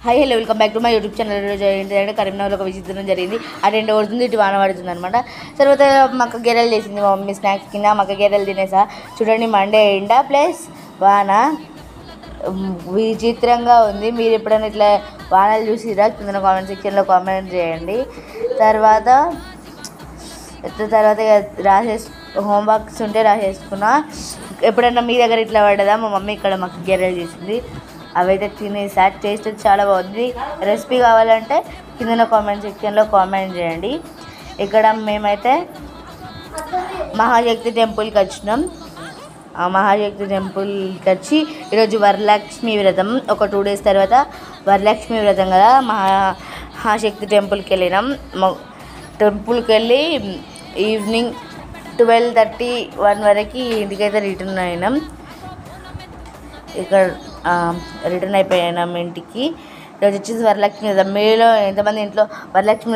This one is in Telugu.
High hello welcome back to my YouTube channel. ఏంటంటే కరీంనగర్లో ఒక విజిట్ జరిగింది. అటు ఎండ పడుతుంది, ఇటు వాన పడుతుంది అనమాట. తర్వాత మాకు గెరెలు చేసింది మా మమ్మీ స్నాక్స్ కింద. మాకు గెరెలు తినేసా. చూడండి, మండే ఎండ ప్లస్ వాన విచిత్రంగా ఉంది. మీరు ఎప్పుడైనా ఇట్లా వానలు చూసిరా? కింద కామెంట్ సెక్షన్లో కామెంట్ చేయండి. తర్వాత హోంవర్క్స్ ఉంటే రాసేసుకున్నా. ఎప్పుడైనా మీ దగ్గర ఇట్లా పడ్డదా? మా మమ్మీ ఇక్కడ మాకు గెరెలు చేసింది, అవైతే తినేసా. టేస్ట్ చాలా బాగుంది. రెసిపీ కావాలంటే కింద కామెంట్ సెక్షన్లో కామెంట్ చేయండి. ఇక్కడ మేమైతే మహాశక్తి టెంపుల్కి వచ్చినాం. మహాశక్తి టెంపుల్కి వచ్చి ఈరోజు వరలక్ష్మి వ్రతం. ఒక 2 days తర్వాత వరలక్ష్మి వ్రతం కదా, మహాశక్తి టెంపుల్కి వెళ్ళినాం. టెంపుల్కి వెళ్ళి ఈవినింగ్ 12:31 వరకు ఇంటికైతే రిటర్న్ అయినాం. ఇక్కడ రిటర్న్ అయిపోయినాం ఇంటికి. ఈరోజు వచ్చేసి వరలక్ష్మి వ్రతం. మీలో ఎంతమంది ఇంట్లో వరలక్ష్మి